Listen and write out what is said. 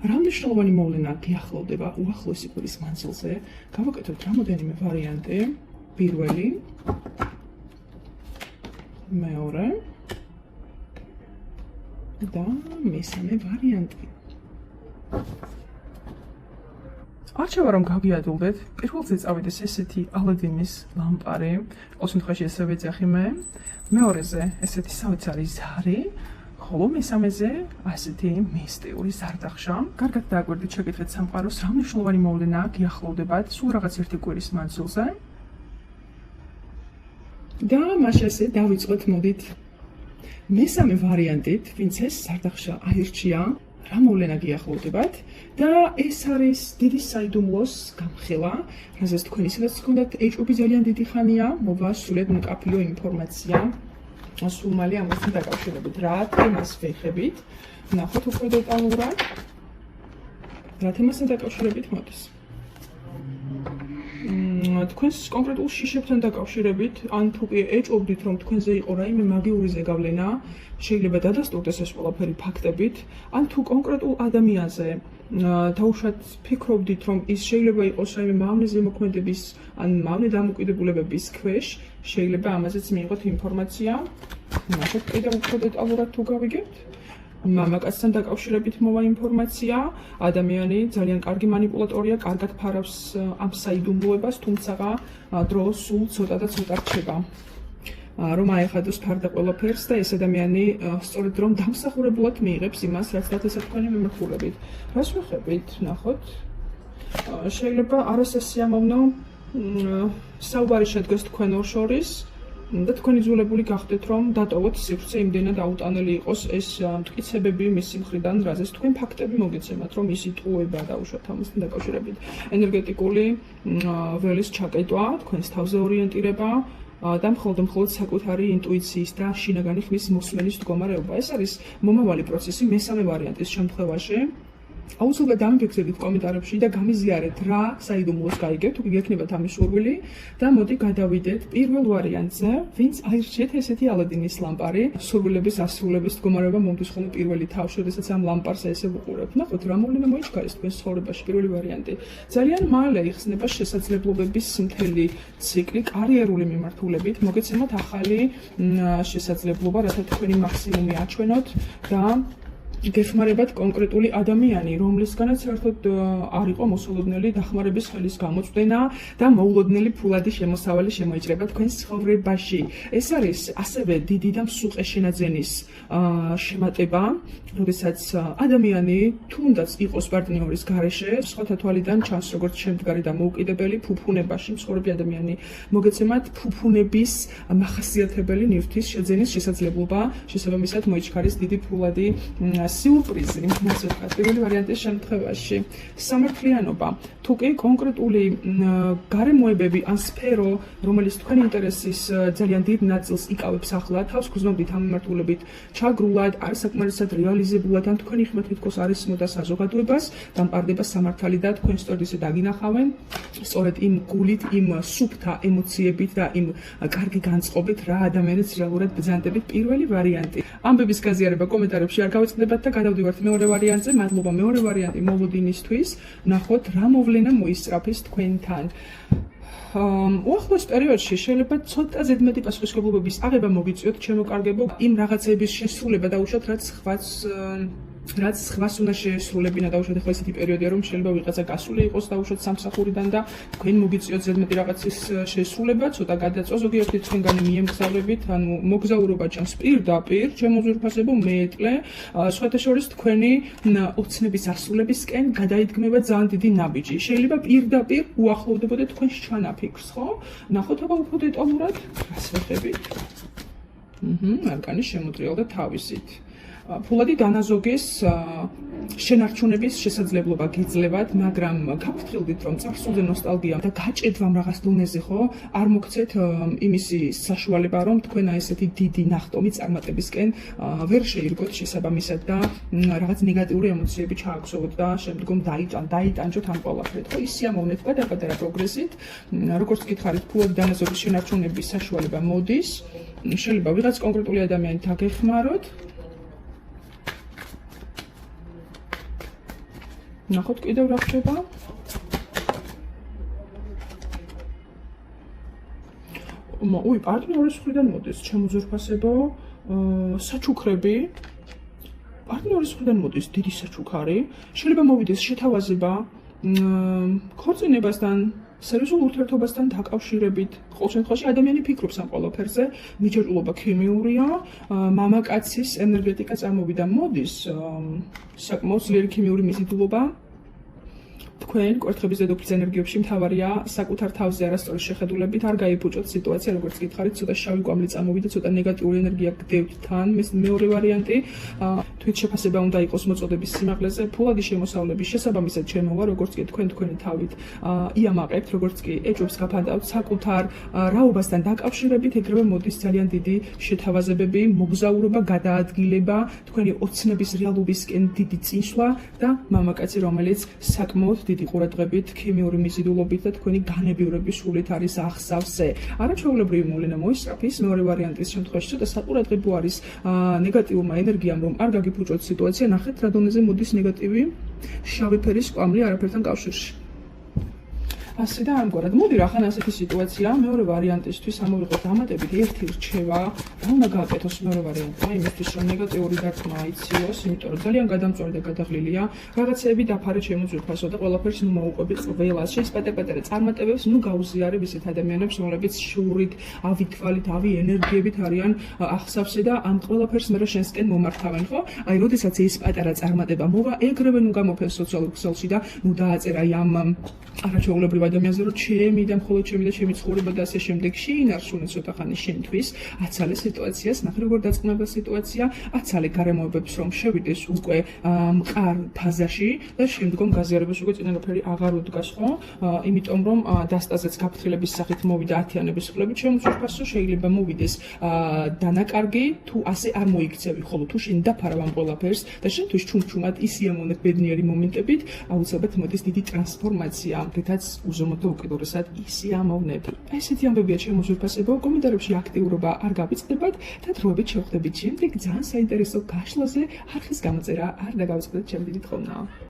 რა მნიშვნელოვანი მოვლენა გიახლოვდება უახლოესი კვირის მანძილზე? გავაკეთოთ რამოდენიმე ვარიანტი. პირველი, მეორე და მესამე ვარიანტი. არჩევა რომ გაგიადულდეთ, პირველზე წავიდეს ესეთი ალადინის ლამპარი, ყოველ შემთხვევაში ესე ვეძახი მე, მეორეზე ესეთი საოცარი ზარი, ხოლო მესამეზე ასეთი მისტიური ზარდახშა. კარგად დააკვირდით, შეკითხეთ სამყაროს, რა მნიშვნელოვანი მოვლენა გიახლოვდებათ სულ რაღაც ერთი კვირის მანძილზე. და მას ესე დავიწყოთ, მოდით. მესამე ვარიანტით, ვინც ეს ზარდახშა აირჩია, რა მოვლენა გიახლოვდებათ და ეს არის დიდი საიდუმლოს გამხელა, რაზეც თქვენ ისედაც გქონდათ ეჭვი ძალიან დიდი ხანია, მოვა სულად მკაფიო ინფორმაცია. სულ მალე ამასთან დაკავშირებით რა თემას ვეხებით, ნახოთ უფრო დეტალურად. რა თემასთან დაკავშირებით მოდის. თქვენს კონკრეტულ შიშებთან დაკავშირებით, ან თუ კი ეჭვობდით, რომ თქვენზე იყო რაიმე მაგიური ზეგავლენა, შეიძლება დადასტურდეს ეს ყველაფერი ფაქტებით, ან თუ კონკრეტულ ადამიანზე დაუშვათ ფიქრობდით, რომ ის შეიძლება იყოს რაიმე მავნე ზემოქმედების ან მავნე დამოკიდებულებების ქვეშ, შეიძლება ამაზეც მიიღოთ ინფორმაცია. ნახოთ კიდევ უფრო დეტალურად თუ გავიგებთ. მამაკაცთან დაკავშირებით მოვა ინფორმაცია, ადამიანი ძალიან კარგი მანიპულატორია, კარგად ფარავს ამ საიდუმლოებას, თუმცა დრო სულ ცოტა და ცოტა რჩება. რომ აეხადოს ფარდა ყველაფერს და ეს ადამიანი სწორედ რომ დამსახურებულად მიიღებს იმას, რაც დათესა თქვენი მიმართულებით. რას ვეხებით? ნახოთ. შეიძლება არასასიამოვნო საუბარი შედგეს თქვენ ორ შორის. და თქვენი ძულებული გახდეთ, რომ დატოვოთ სივრცე იმდენად აუტანელი იყოს ეს მტკიცებები მისი მხრიდან, რაზეც თქვენ ფაქტები მოგეცემათ, რომ ისი ტყუება დაუშვათ ამასთან დაკავშირებით. ენერგეტიკული ველის ჩაკეტვა, თქვენს თავზე ორიენტირება და მხოლოდ საკუთარი ინტუიციის და შინაგანი ხმის მოსმენის მდგომარეობა. ეს არის მომავალი პროცესი მესამე ვარიანტის შემთხვევაში. აუცილებლად დამიფიქსირდით კომენტარებში და გამიზიარეთ რა საიდუმლოს გაიგებთ, თუ გექნებათ ამის სურვილი და მოდი გადავიდეთ პირველ ვარიანტზე, ვინც აირჩიეთ ესეთი ალადინის ლამპარი. სურვილების ასრულების მდგომარეობა მომდის ხოლმე პირველი თავში, როდესაც ამ ლამპარს ესე ვუყურებთ. ნახოთ რა მოვლენა მოიჩქარეს თქვენს ცხოვრებაში პირველი ვარიანტი. ძალიან მალე იხსნება შესაძლებლობების მთელი ციკლი კარიერული მიმართულებით, მოგეცემათ ახალი შესაძლებლობა, რათა თქვენი მაქსიმუმი აჩვენოთ და გეხმარებათ კონკრეტული ადამიანი, რომლისგანაც საერთოდ არ იყო მოსალოდნელი დახმარების ხელის გამოწვენა და მოულოდნელი ფულადი შემოსავალი შემოიჭრება თქვენს ცხოვრებაში. ეს არის ასევე დიდი და მსუყე შენაძენის შემატება, როდესაც ადამიანი თუნდაც იყოს პარტნიორის გარეშე, სხვათა თვალიდან ჩანს როგორც შემდგარი და მოუკიდებელი ფუფუნებაში მცხოვრები ადამიანი. მოგეცემათ ფუფუნების მახასიათებელი ნივთის შეძენის შესაძლებლობა, შესაბამისად მოიჩქარის დიდი ფულადი სიურპრიზი, ასე ვთქვათ, პირველი ვარიანტის შემთხვევაში. სამართლიანობა, თუ კი კონკრეტული გარემოებები ან სფერო, რომელიც თქვენი ინტერესის ძალიან დიდ ნაწილს იკავებს ახლა, თავს გრძნობდით ამ მიმართულებით ჩაგრულად, არასაკმარისად რეალიზებულად, ან თქვენი ხმა თითქოს არ ესმოდა საზოგადოებას, დამყარდება სამართალი და თქვენ სწორედ ისე დაგინახავენ, სწორედ იმ გულით, იმ სუფთა ემოციებით და იმ კარგი განწყობით, რა ადამიანის რეალურად ბრძანდებით პირველი ვარიანტი. ამბების გაზიარება კომენტარებში არ გავიწყდებათ და გადავდივართ მეორე ვარიანტზე. მადლობა მეორე ვარიანტი მოლოდინისთვის. ნახოთ რა მოვლენა მოისწრაფეს თქვენთან. უახლოეს პერიოდში შეიძლება ცოტა ზედმეტი პასუხისმგებლობების აღება მოგიწვიოთ ჩემო-კარგებო, იმ რაღაცების შესრულება დაუშვათ, რაც სხვას უნდა შეესრულებინა დაუშვათ. ახლა ესეთი პერიოდია, რომ შეიძლება ვიღაცა გასული იყოს დაუშვათ სამსახურიდან და თქვენ მოგიწვიოთ ზედმეტი რაღაცის შესრულება, ცოტა გადაწვა ზოგიერთი თქვენგანი მიემგზავრებით, ანუ მოგზაურობა ჩანს პირდაპირ, ჩემო ძვირფასებო მეეტლე, სხვათა შორის თქვენი ოცნების ასრულებისკენ გადაიდგმება ძალიან დიდი ნაბიჯი. შეიძლება პირდაპირ უახლოვდებოდეთ თქვენს ჩანაფიქრს, ხო? ნახოთ აბა უფრო დეტალურად, რას ვეხებით. არკანი შემოტრიალდა თავისით. ფულადი დანაზოგის შენარჩუნების შესაძლებლობა გიძლევათ, მაგრამ გაფრთხილდით, რომ წარსულზე ნოსტალგია და გაჭედვამ რაღაც დონეზე ხო არ მოგცეთ იმისი საშუალება, რომ თქვენ ესეთი დიდი ნახტომი წარმატებისკენ ვერ შეირგოთ შესაბამისად და რაღაც ნეგატიური ემოციები ჩააგზავნოთ და შემდგომ დაიტანჯოთ ამ ყველაფერით. ხო ისიამოვნეთ პატარ-პატარა პროგრესით, როგორც გითხარით, ფულადი დანაზოგის შენარჩუნების საშუალება მოდის, შეიძლება ვიღაც კონკრეტული ადამიანი დაგეხმაროთ. ნახოთ კიდევ რა ხდება. უი, პარტნიორის მხრიდან მოდის ჩემო ძვირფასებო, საჩუქრები. პარტნიორის მხრიდან მოდის დიდი საჩუქარი. შეიძლება მოვიდეს შეთავაზება ქორწინებასთან, სერიოზულ ურთიერთობასთან დაკავშირებით. ყოველ შემთხვევაში ადამიანი ფიქრობს ამ ყველაფერზე, მიჯაჭვულობა ქიმიურია, მამაკაცის ენერგეტიკა წამოვიდა, მოდის საკმაოდ ძლიერი ქიმიური მიზიდულობა. თქვენ კვერთხების დედოფლის ენერგიებში მთავარია საკუთარ თავზე არასწორი შეხედულებით, არ გაიფუჭოთ სიტუაცია, როგორც გითხარით, ცოტა შავი კვამლი წამოვიდა, ცოტა ნეგატიური ენერგია გდევთ თან. მეორე ვარიანტი, თვით შეფასება უნდა იყოს მოწოდების სიმაღლეზე, ფულადი შემოსავლების შესაბამისად შემოვა, როგორც კი თქვენი თავით იამაყებთ, როგორც კი ეჭვებს გაფანტავთ საკუთარ რაობასთან დაკავშირებით, ეგრევე მოდის ძალიან დიდი შეთავაზებები, მოგზაურობა, გადაადგილება, თქვენი ოცნების რეალობისკენ დიდი წინსვლა და მამაკაცი, რომელიც საკმაოდ დიდი ყურადღებით, ქიმიური მიზიდულობით და თქვენი განებივრების სულით არის აღსავსე. არაჩვეულებრივი მოვლენა მოისწრაფის, მეორე ვარიანტის შემთხვევაში ცოტა საყურადღებო არის ნეგატიურმა ენერგიამ, რომ არ გაგიფუჭოთ სიტუაცია, ნახეთ რა დონეზე მოდის ნეგატივი შავი ფერის კვამლი არაფერთან კავშირში. ასე და ამგვარად. მოდი რა ხან ასეთი სიტუაცია, მეორე ვარიანტისთვის ამოვიღოთ დამატებით ერთი რჩევა, რა უნდა გააკეთოს მეორე ვარიანტმა, იმისთვის რომ ნეგატიური დარტყმა აიციოს, იმიტომ რომ ძალიან გადამწვარი და გადაღლილია, რაღაცეები დაფარეთ შემოძვირფასო და ყველაფერს ნუ მოუყვები ყველას, შენს პატარ-პატარა წარმატებებს ნუ გაუზიარებ ისეთ ადამიანებს, რომლებიც შურით, ავითვალით, ენერგიებით არიან აღსავსე და ამ ყველაფერს მე შენსკენ მომართავენ, ხო? აი, როდესაც ეს პატარა წარმატება მოვა, ეგრევე ნუ გამოფეს სოციალურ ქსელში და ნუ დააწერა ამ არაჩვეულებრივ ადამიანზე, რომ ჩემი და მხოლოდ ჩემი და ჩემი ცხოვრება და ასე შემდეგ შეინარჩუნე ცოტა ხანი შენთვის, აცალე სიტუაციას, ნახე როგორ დაწყნება სიტუაცია, აცალე გარემოებებს, რომ შევიდეს უკვე მყარ ფაზაში და შემდგომ გაზიარებას უკვე წინარაფერი აღარ უდგას, ხო? იმიტომ რომ დასტაზეც გაფრთხილების სახით მოვიდა ათიანების ხლებით, შემოძვირფასო შეიძლება მოვიდეს დანაკარგი, თუ ასე არ მოიქცევი, ხოლო თუ შენ დაფარავ ამ ყველაფერს და შენთვის ჩუმჩუმად ისიამოვნებ ბედნიერი მომენტებით, აუცილებლად მოდის დიდი ტრანსფორმაცია, რითაც უზომოდ და უკიდურესად ისიამოვნებ. ესეთი ამბებია ჩემო ძვირფასებო, კომენტარებში აქტიურობა არ გავიწყდებათ და დროებით შევხვდებით შემდეგ ძალიან საინტერესო გაშლაზე, არხის გამოწერა არ დაგავიწყდეთ, ჩემ დიდი თხოვნაა.